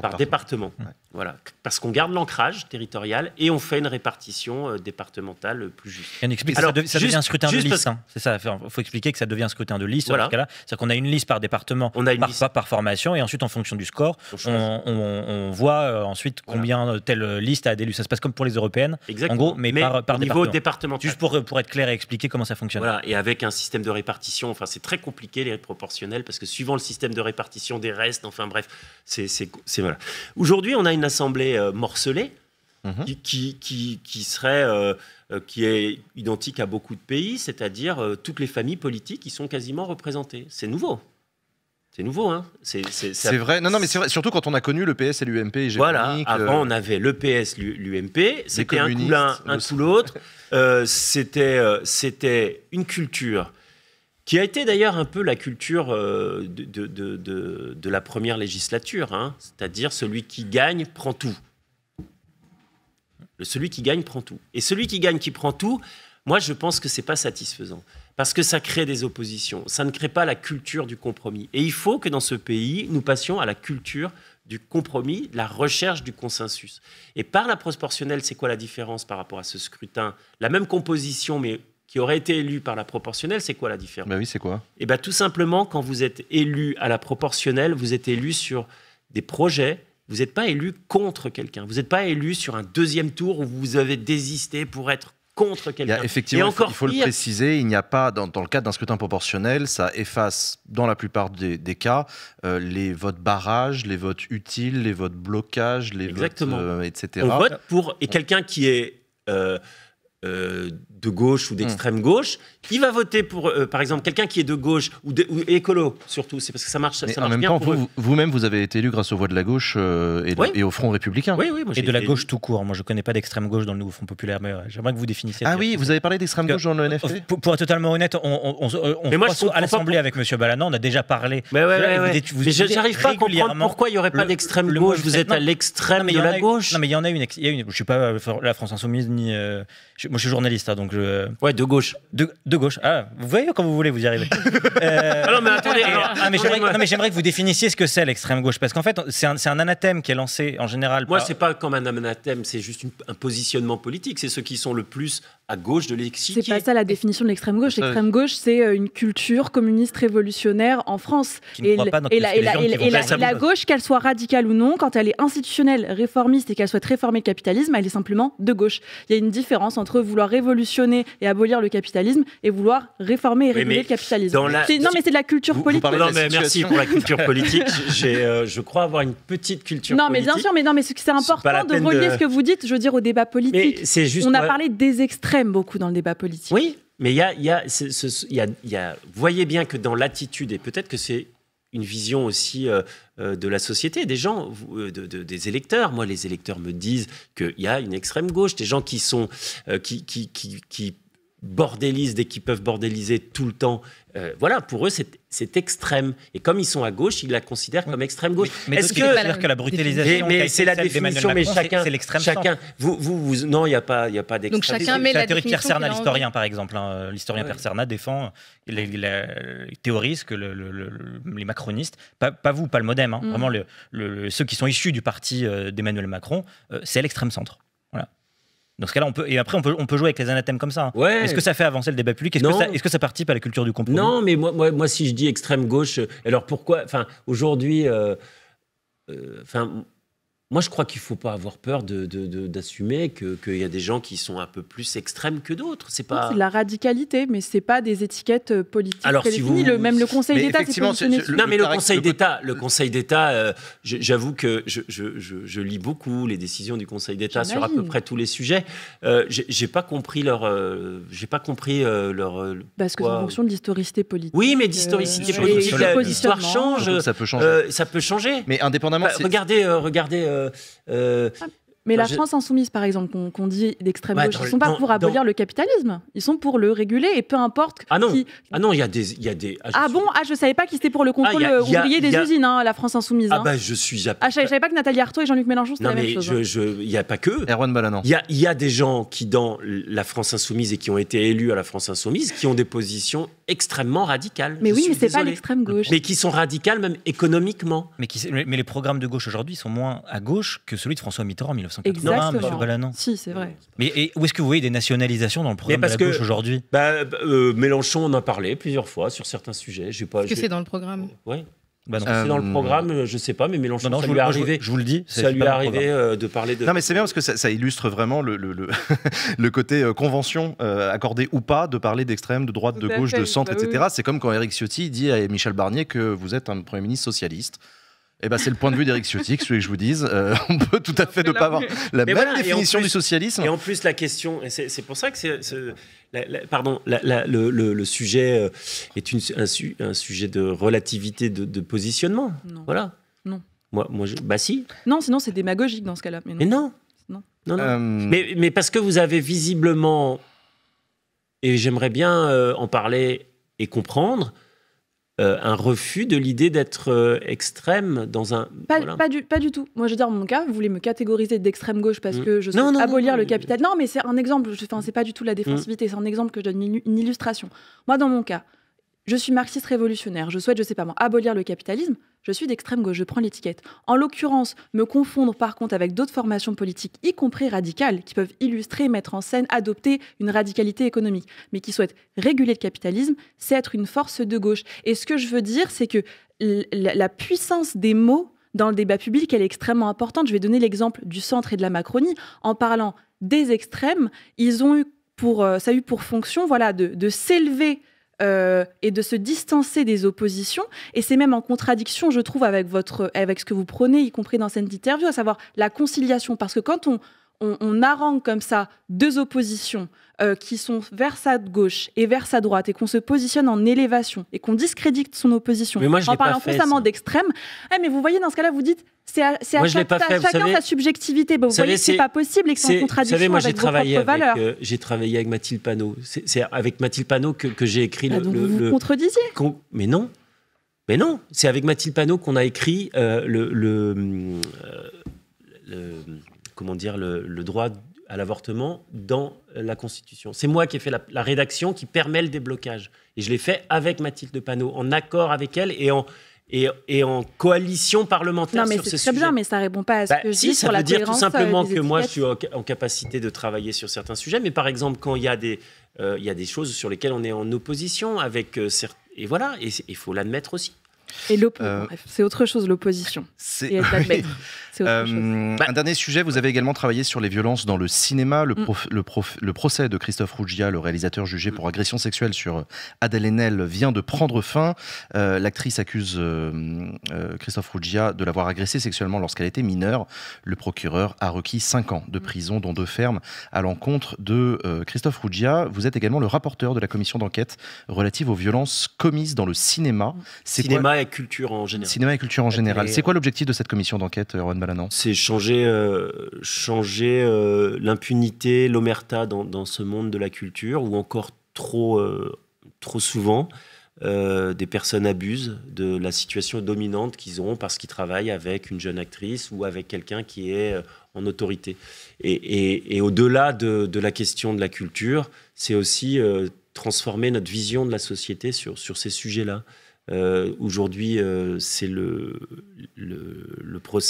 par département. Ouais. Voilà. Parce qu'on garde l'ancrage territorial et on fait une répartition départementale plus juste. Et on explique que ça devient un scrutin de liste. C'est ça. Il faut expliquer que ça devient un scrutin de liste. Voilà. Dans ce cas-là, c'est-à-dire qu'on a une liste par département, par formation, et ensuite en fonction du score, on voit ensuite combien telle liste a d'élus. Ça se passe comme pour les européennes. Exactement. En gros, mais par niveau départemental. Juste pour être clair et expliquer comment ça fonctionne. Voilà. Et avec un système de répartition, enfin c'est très compliqué les proportionnels parce que suivant le système de répartition des restes, enfin bref, c'est voilà. Aujourd'hui, on a une assemblée morcelée qui est identique à beaucoup de pays, c'est-à-dire toutes les familles politiques qui sont quasiment représentées. C'est nouveau. C'est nouveau, hein. C'est vrai. Non, mais c'est vrai. Surtout quand on a connu le PS et l'UMP. Voilà. Avant, on avait le PS, l'UMP. C'était un coup l'un, un coup l'autre. C'était une culture qui a été d'ailleurs un peu la culture de la première législature, hein, c'est-à-dire celui qui gagne prend tout. Celui qui gagne prend tout. Et celui qui gagne qui prend tout, moi je pense que c'est pas satisfaisant, parce que ça crée des oppositions, ça ne crée pas la culture du compromis. Et il faut que dans ce pays, nous passions à la culture du compromis, de la recherche du consensus. Et par la proportionnelle, c'est quoi la différence par rapport à ce scrutin? La même composition, mais qui aurait été élu par la proportionnelle, c'est quoi la différence? Oui, c'est quoi? Tout simplement, quand vous êtes élu à la proportionnelle, vous êtes élu sur des projets, vous n'êtes pas élu contre quelqu'un. Vous n'êtes pas élu sur un deuxième tour où vous avez désisté pour être contre quelqu'un. Effectivement, il faut le préciser, il n'y a pas, dans le cadre d'un scrutin proportionnel, ça efface, dans la plupart des cas, les votes barrages, les votes utiles, les votes blocages, les votes, etc. On vote pour... Et quelqu'un qui est... de gauche ou d'extrême gauche, qui va voter pour, par exemple, quelqu'un qui est de gauche ou écolo, surtout, c'est parce que ça marche, en même temps, vous-même, vous avez été élu grâce aux voix de la gauche et au Front républicain. Oui, moi, et de la gauche tout court. Moi, je ne connais pas d'extrême gauche dans le nouveau Front populaire, mais j'aimerais que vous définissiez. Ah oui, vous avez parlé d'extrême gauche dans le NFP? Pour être totalement honnête, à l'Assemblée avec M. Balanant, on a déjà parlé. Mais j'arrive pas à comprendre pourquoi il n'y aurait pas d'extrême gauche. Vous êtes à l'extrême de la gauche. Non, mais il y en a une. Je ne suis pas la France Insoumise, ni... Moi, je suis journaliste, hein, donc Ouais, de gauche. De gauche. Ah, vous voyez quand vous voulez, vous y arrivez. Non, mais attendez. Mais j'aimerais que vous définissiez ce que c'est l'extrême gauche, parce qu'en fait, c'est un anathème qui est lancé en général. Moi, c'est pas comme un anathème, c'est juste un positionnement politique. C'est ceux qui sont le plus à gauche de l'échiquier. C'est pas ça la définition de l'extrême gauche. L'extrême gauche, c'est une culture communiste révolutionnaire en France. La gauche, qu'elle soit radicale ou non, quand elle est institutionnelle, réformiste et qu'elle souhaite réformer le capitalisme, elle est simplement de gauche. Il y a une différence entre vouloir révolutionner et abolir le capitalisme et vouloir réformer et réguler le capitalisme. Non, mais c'est de la culture politique. Non, mais merci pour la culture politique. Je crois avoir une petite culture politique. Non, mais bien sûr, mais c'est important de relier ce que vous dites, je veux dire, au débat politique. On a parlé des extrêmes beaucoup dans le débat politique. Oui, mais voyez bien que dans l'attitude, et peut-être que c'est une vision aussi de la société, des gens, des électeurs. Moi, les électeurs me disent qu'il y a une extrême gauche, des gens qui sont qui bordélisent dès qu'ils peuvent bordéliser tout le temps. Voilà, pour eux, c'est extrême. Et comme ils sont à gauche, ils la considèrent comme extrême gauche. Mais est-ce que la brutalisation, mais c'est la définition, mais chacun, c'est l'extrême chacun. Non, il n'y a pas d'extrême. Donc chacun met la théorie de Pierre définition Cernat, l'historien, par exemple. L'historien Pierre Cernat défend, théorise que les macronistes, pas vous, pas le MoDem, vraiment ceux qui sont issus du parti d'Emmanuel Macron, c'est l'extrême centre. Voilà. Dans ce cas-là, on peut jouer avec les anathèmes comme ça. Ouais. Est-ce que ça fait avancer le débat public ? Est-ce que ça participe à la culture du compromis ? Non, mais moi, si je dis extrême gauche, alors pourquoi ? Enfin, aujourd'hui, moi, je crois qu'il ne faut pas avoir peur d'assumer qu'il y a des gens qui sont un peu plus extrêmes que d'autres. C'est pas... C'est de la radicalité, mais ce n'est pas des étiquettes politiques prédéfinies. Même le Conseil d'État s'est positionné dessus. Non, mais le Conseil d'État, j'avoue que je lis beaucoup les décisions du Conseil d'État sur à peu près tous les sujets. J'ai pas compris leur... Parce que c'est en fonction de l'historicité politique. Oui, mais d'historicité politique, l'histoire change. Ça peut changer. Ça peut changer. Mais indépendamment... Regardez... Mais la France insoumise, par exemple, qu'on dit d'extrême gauche, ils ne sont pas pour abolir le capitalisme. Ils sont pour le réguler et peu importe. Ah non, il y a des. Je ne savais pas qu'ils étaient pour le contrôle ouvrier des usines, la France insoumise. Je suis. Je ne savais pas que Nathalie Arthaud et Jean-Luc Mélenchon c'était la même chose. Il n'y a pas que. Erwan Balanan. Il y a des gens qui, dans la France insoumise et qui ont été élus à la France insoumise, qui ont des positions extrêmement radicales. Mais oui, mais c'est pas l'extrême gauche. Mais qui sont radicales même économiquement. Mais les programmes de gauche aujourd'hui sont moins à gauche que celui de François Mitterrand en 1980. Exactement. Balanan. Si, c'est vrai. Mais où est-ce que vous voyez des nationalisations dans le programme de la gauche aujourd'hui ? Mélenchon en a parlé plusieurs fois sur certains sujets. Est-ce que c'est dans le programme ? Oui. C'est dans le programme, je ne sais pas, mais Mélenchon, ça lui est arrivé. Je vous le dis. Ça lui est arrivé de parler de... Non, mais c'est bien parce que ça illustre vraiment le côté convention, accordé ou pas, de parler d'extrême, de droite, de gauche, de centre, etc. C'est comme quand Éric Ciotti dit à Michel Barnier que vous êtes un Premier ministre socialiste. C'est le point de vue d'Éric Ciotti, que je vous dise. On peut tout à fait ne pas avoir la même définition du socialisme. Et en plus, la question, c'est pour ça que le sujet est un sujet de relativité de positionnement. Non. Voilà. Non. Moi, si. Non, sinon c'est démagogique dans ce cas-là. Mais non. Mais parce que vous avez visiblement, et j'aimerais bien en parler et comprendre, un refus de l'idée d'être extrême dans un... Pas du tout. Moi, je veux dire, dans mon cas, vous voulez me catégoriser d'extrême gauche parce que je souhaite abolir le capital. Non, mais c'est un exemple. C'est pas du tout la défensivité. C'est un exemple que je donne, une illustration. Moi, dans mon cas, je suis marxiste révolutionnaire. Je souhaite, abolir le capitalisme. Je suis d'extrême gauche, je prends l'étiquette. En l'occurrence, me confondre par contre avec d'autres formations politiques, y compris radicales, qui peuvent illustrer, mettre en scène, adopter une radicalité économique, mais qui souhaitent réguler le capitalisme, c'est être une force de gauche. Et ce que je veux dire, c'est que la puissance des mots dans le débat public, elle est extrêmement importante. Je vais donner l'exemple du centre et de la Macronie. En parlant des extrêmes, ça a eu pour fonction de s'élever et de se distancer des oppositions. Et c'est même en contradiction, je trouve, avec ce que vous prônez, y compris dans cette interview, à savoir la conciliation. Parce que quand on harangue comme ça deux oppositions qui sont vers sa gauche et vers sa droite et qu'on se positionne en élévation et qu'on discrédite son opposition en parlant constamment d'extrême, mais vous voyez, dans ce cas-là, vous dites c'est à chacun sa subjectivité. Vous voyez que c'est pas possible et que c'est en contradiction avec vos propres valeurs. J'ai travaillé avec Mathilde Panot. C'est avec Mathilde Panot que j'ai écrit donc vous contredisiez. Mais non. C'est avec Mathilde Panot qu'on a écrit le droit à l'avortement dans la Constitution. C'est moi qui ai fait la rédaction qui permet le déblocage. Et je l'ai fait avec Mathilde Panot, en accord avec elle et en coalition parlementaire sur ce sujet. C'est très bien, mais ça ne répond pas à ce que je dis sur la cohérence. Ça veut dire tout simplement que moi, je suis en capacité de travailler sur certains sujets. Mais par exemple, quand il y a des choses sur lesquelles on est en opposition avec et voilà, et il faut l'admettre aussi. Et bref, c'est autre chose, l'opposition. Et l'admettre. C'est autre chose. Un dernier sujet, vous avez également travaillé sur les violences dans le cinéma. Le procès de Christophe Ruggia, le réalisateur jugé pour agression sexuelle sur Adèle Haenel, vient de prendre fin. L'actrice accuse Christophe Ruggia de l'avoir agressée sexuellement lorsqu'elle était mineure. Le procureur a requis 5 ans de prison, dont 2 fermes, à l'encontre de Christophe Ruggia. Vous êtes également le rapporteur de la commission d'enquête relative aux violences commises dans le cinéma. Cinéma et culture en général. Cinéma et culture en général. C'est quoi l'objectif de cette commission d'enquête, Erwan Balanant ? C'est changer l'impunité, l'omerta dans ce monde de la culture, où encore trop souvent, des personnes abusent de la situation dominante qu'ils ont parce qu'ils travaillent avec une jeune actrice ou avec quelqu'un qui est en autorité. Et au-delà de la question de la culture, c'est aussi transformer notre vision de la société sur ces sujets-là. Aujourd'hui, c'est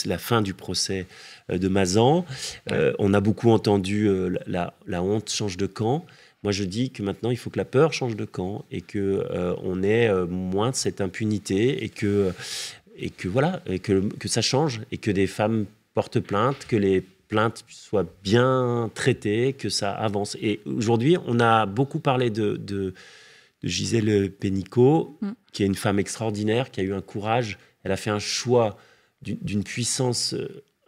la fin du procès de Mazan. On a beaucoup entendu la honte change de camp. Moi, je dis que maintenant, il faut que la peur change de camp et qu'on ait moins de cette impunité et que ça change et que des femmes portent plainte, que les plaintes soient bien traitées, que ça avance. Et aujourd'hui, on a beaucoup parlé de Gisèle Pénicaud, qui est une femme extraordinaire, qui a eu un courage. Elle a fait un choix d'une puissance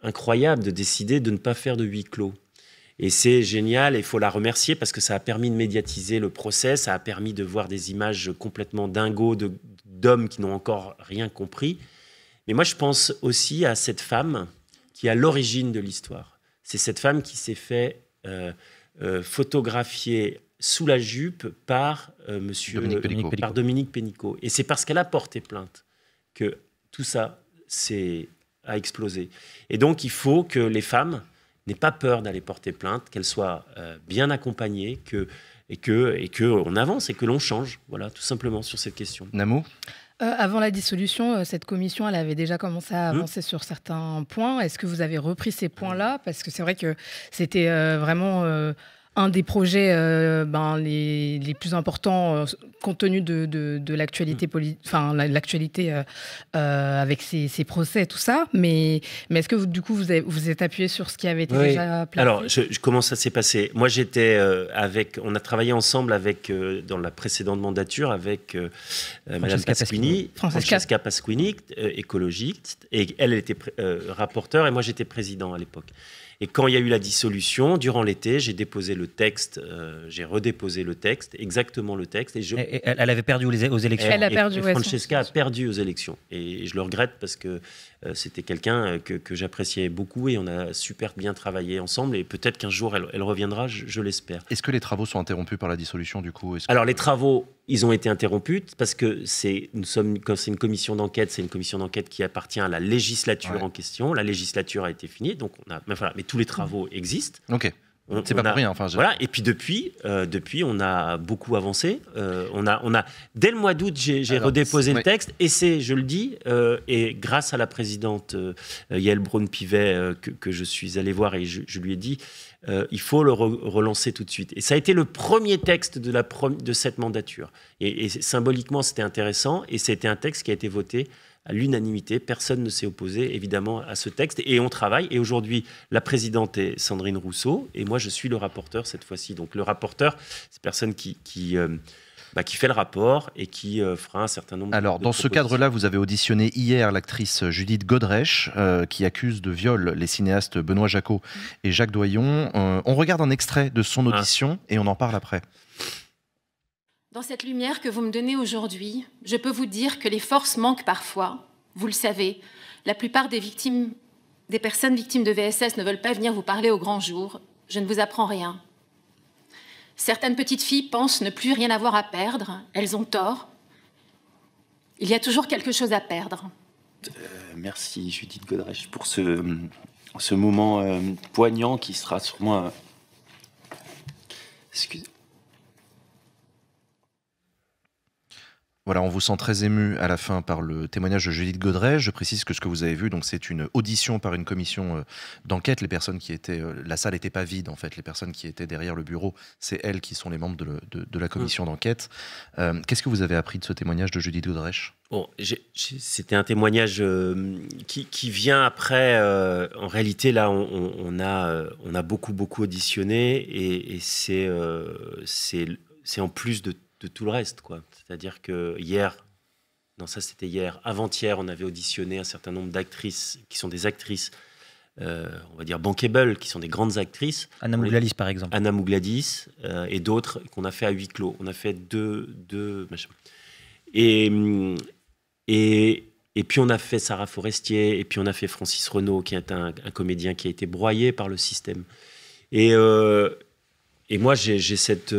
incroyable de décider de ne pas faire de huis clos. Et c'est génial, et il faut la remercier parce que ça a permis de médiatiser le procès, ça a permis de voir des images complètement dingos d'hommes qui n'ont encore rien compris. Mais moi, je pense aussi à cette femme qui est à l'origine de l'histoire. C'est cette femme qui s'est fait photographier sous la jupe par Dominique Pénicaud. Et c'est parce qu'elle a porté plainte que tout ça a explosé. Et donc, il faut que les femmes n'aient pas peur d'aller porter plainte, qu'elles soient bien accompagnées, et qu'on avance et que l'on change, voilà, tout simplement sur cette question. Namo ? Avant la dissolution, cette commission, elle avait déjà commencé à avancer sur certains points. Est-ce que vous avez repris ces points-là ? Parce que c'est vrai que c'était vraiment un des projets les plus importants compte tenu de l'actualité l'actualité avec ces procès et tout ça. Mais est-ce que du coup vous êtes appuyé sur ce qui avait été déjà placé ? Alors, comment ça s'est passé ? Moi, j'étais on a travaillé ensemble dans la précédente mandature avec Madame Francesca Pasquini, écologiste, et elle était rapporteure et moi j'étais président à l'époque. Et quand il y a eu la dissolution, durant l'été, j'ai déposé le texte, j'ai redéposé le texte, exactement le texte. Et elle avait perdu aux élections. Francesca a perdu aux élections. Et je le regrette parce que c'était quelqu'un que j'appréciais beaucoup et on a super bien travaillé ensemble. Et peut-être qu'un jour, elle reviendra, je l'espère. Est-ce que les travaux sont interrompus par la dissolution, du coup ? Alors, les travaux, ils ont été interrompus parce que quand c'est une commission d'enquête, c'est une commission d'enquête qui appartient à la législature en question. La législature a été finie, donc mais tous les travaux existent. Ok. C'est pas pour rien. Voilà. Et puis depuis, on a beaucoup avancé. Dès le mois d'août, j'ai redéposé le texte. Et je le dis, et grâce à la présidente Yael Braun-Pivet que je suis allé voir et je lui ai dit, il faut le relancer tout de suite. Et ça a été le premier texte de cette mandature. Et symboliquement, c'était intéressant. Et c'était un texte qui a été voté à l'unanimité. Personne ne s'est opposé, évidemment, à ce texte. Et on travaille. Et aujourd'hui, la présidente est Sandrine Rousseau. Et moi, je suis le rapporteur cette fois-ci. Donc, le rapporteur, c'est personne qui fait le rapport et qui fera un certain nombre Alors, dans ce cadre-là, vous avez auditionné hier l'actrice Judith Godrèche, qui accuse de viol les cinéastes Benoît Jacquot et Jacques Doyon. On regarde un extrait de son audition et on en parle après. Dans cette lumière que vous me donnez aujourd'hui, je peux vous dire que les forces manquent parfois. Vous le savez, la plupart des personnes victimes de VSS ne veulent pas venir vous parler au grand jour. Je ne vous apprends rien. Certaines petites filles pensent ne plus rien avoir à perdre. Elles ont tort. Il y a toujours quelque chose à perdre. Merci Judith Godrèche pour ce moment poignant qui sera sûrement Excusez. Voilà, on vous sent très ému à la fin par le témoignage de Judith Godrèche. Je précise que ce que vous avez vu, donc, c'est une audition par une commission d'enquête. Les personnes qui étaient... la salle n'était pas vide, en fait. Les personnes qui étaient derrière le bureau, c'est elles qui sont les membres de la commission d'enquête. Qu'est-ce que vous avez appris de ce témoignage de Judith Godrèche ? Bon, c'était un témoignage qui vient après. En réalité, là, on a beaucoup auditionné et c'est en plus de tout le reste, quoi. C'est-à-dire que c'était hier, avant-hier, on avait auditionné un certain nombre d'actrices qui sont des actrices, on va dire bankable, qui sont des grandes actrices. Anna Mougladis, par exemple. Anna Mougladis et d'autres qu'on a fait à huis clos. On a fait deux machins. Et puis on a fait Sarah Forestier, et puis on a fait Francis Renaud, qui est un comédien qui a été broyé par le système. Et moi, j'ai cette...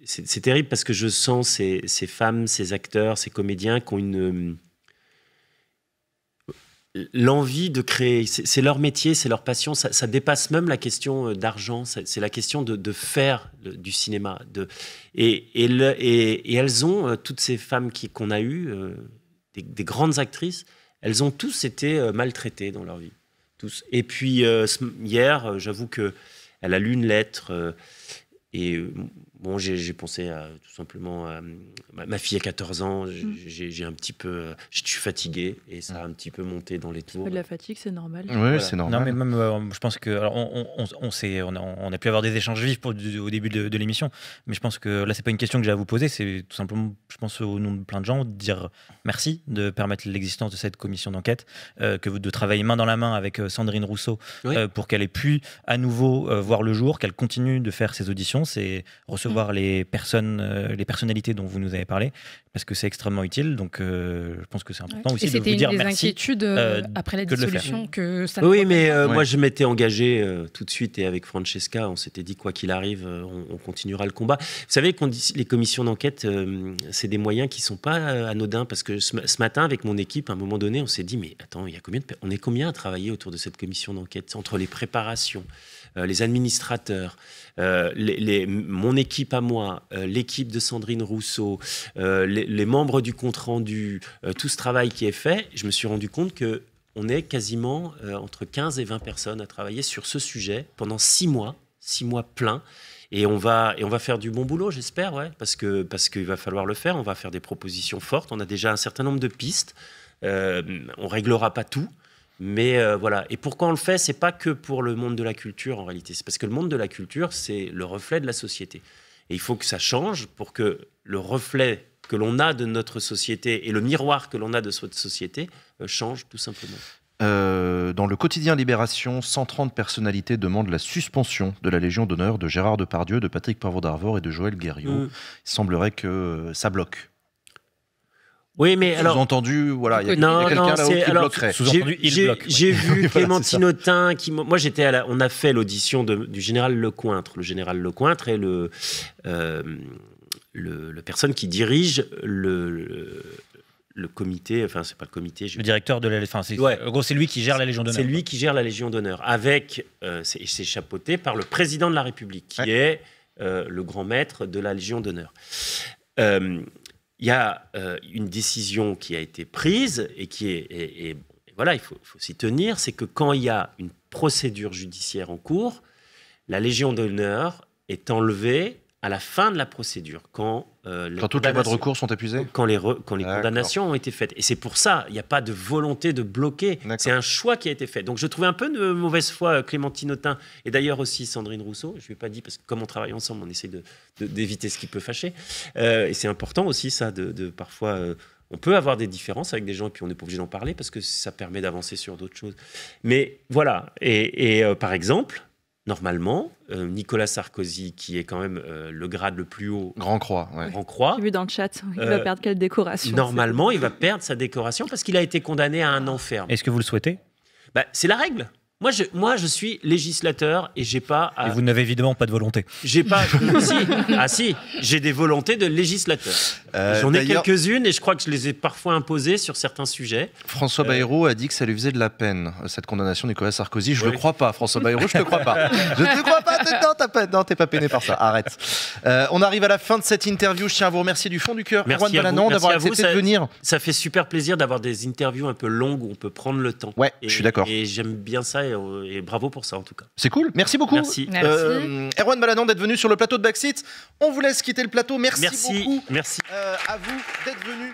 c'est terrible parce que je sens ces femmes, ces acteurs, ces comédiens qui ont l'envie de créer. C'est leur métier, c'est leur passion. Ça dépasse même la question d'argent. C'est la question de faire du cinéma. Et elles ont, toutes ces femmes qu'on a eues, des grandes actrices, elles ont tous été maltraitées dans leur vie. Tous. Et puis hier, j'avoue qu'elle a lu une lettre et... Bon, j'ai pensé tout simplement à ma fille a 14 ans, j'ai un petit peu, je suis fatigué et ça a un petit peu monté dans les tours. De la fatigue, c'est normal. Oui, Voilà. c'est normal. Non, mais même, je pense que alors, on a pu avoir des échanges vifs au début de l'émission, mais je pense que là, c'est pas une question que j'ai à vous poser, c'est tout simplement, je pense au nom de plein de gens, de dire merci de permettre l'existence de cette commission d'enquête, de travailler main dans la main avec Sandrine Rousseau, Oui. pour qu'elle ait pu à nouveau voir le jour, qu'elle continue de faire ses auditions, c'est recevoir les personnalités dont vous nous avez parlé, parce que c'est extrêmement utile. Donc, je pense que c'est important aussi de vous dire merci. Et c'était une des inquiétudes après la que de le dissolution que ça. Oui, mais moi je m'étais engagé tout de suite et avec Francesca, on s'était dit quoi qu'il arrive, on continuera le combat. Vous savez qu'on dit les commissions d'enquête, c'est des moyens qui sont pas anodins parce que ce matin avec mon équipe, à un moment donné, on s'est dit mais attends, on est combien à travailler autour de cette commission d'enquête entre les préparations, les administrateurs, mon équipe à moi, l'équipe de Sandrine Rousseau, les membres du compte-rendu, tout ce travail qui est fait, je me suis rendu compte qu'on est quasiment entre 15 et 20 personnes à travailler sur ce sujet pendant 6 mois pleins. Et on va faire du bon boulot, j'espère, ouais, parce qu'il va falloir le faire. On va faire des propositions fortes. On a déjà un certain nombre de pistes. On réglera pas tout. Mais voilà. Et pourquoi on le fait, c'est pas que pour le monde de la culture en réalité. C'est parce que le monde de la culture, c'est le reflet de la société. Et il faut que ça change pour que le reflet que l'on a de notre société et le miroir que l'on a de notre société change tout simplement. Dans le quotidien Libération, 130 personnalités demandent la suspension de la Légion d'honneur de Gérard Depardieu, de Patrick Poivre d'Arvor et de Joël Guerriau. Il semblerait que ça bloque. Oui, mais alors... Sous-entendu, voilà, il y a quelqu'un là-haut qui bloquerait. Sous-entendu, il bloque. J'ai vu Voilà, Clémentine Autain qui... Moi, on a fait l'audition du général Lecointre. Le général Lecointre est le personne qui dirige le comité, enfin, c'est pas le comité... Le directeur de la... Enfin, en gros, c'est lui qui gère la Légion d'honneur. C'est lui qui gère la Légion d'honneur. Avec... c'est chapeauté par le président de la République, qui est le grand maître de la Légion d'honneur. Il y a une décision qui a été prise et qui est... Et voilà, il faut s'y tenir, c'est que quand il y a une procédure judiciaire en cours, la Légion d'honneur est enlevée à la fin de la procédure, quand toutes les voies de recours sont épuisées, quand les condamnations ont été faites. Et c'est pour ça, il n'y a pas de volonté de bloquer. C'est un choix qui a été fait. Donc je trouvais un peu de mauvaise foi Clémentine Autain, et d'ailleurs aussi Sandrine Rousseau. Je ne lui ai pas dit, parce que comme on travaille ensemble, on essaie d'éviter ce qui peut fâcher. Et c'est important aussi, ça, de parfois... on peut avoir des différences avec des gens, et puis on n'est pas obligé d'en parler, parce que ça permet d'avancer sur d'autres choses. Mais voilà. Et par exemple... Normalement, Nicolas Sarkozy, qui est quand même le grade le plus haut... Grand Croix. J'ai vu dans le chat, il va perdre quelle décoration. Normalement, il va perdre sa décoration parce qu'il a été condamné à un an ferme. Est-ce que vous le souhaitez ? C'est la règle. Moi, je suis législateur et j'ai pas. Et vous n'avez évidemment pas de volonté. J'ai pas. Si, j'ai des volontés de législateur. J'en ai quelques-unes et je crois que je les ai parfois imposées sur certains sujets. François Bayrou a dit que ça lui faisait de la peine, cette condamnation de Nicolas Sarkozy. Je ne le crois pas, François Bayrou, je ne te crois pas. Je ne te crois pas. Non, t'es pas peiné par ça. Arrête. On arrive à la fin de cette interview. Je tiens à vous remercier du fond du cœur, Erwan Balanant, d'avoir accepté de venir. Ça fait super plaisir d'avoir des interviews un peu longues où on peut prendre le temps. Ouais, je suis d'accord. Et j'aime bien ça et bravo pour ça en tout cas. C'est cool. Merci beaucoup. Merci. Erwan Balanant d'être venu sur le plateau de Backseat. On vous laisse quitter le plateau. Merci beaucoup. Merci. À vous d'être venu.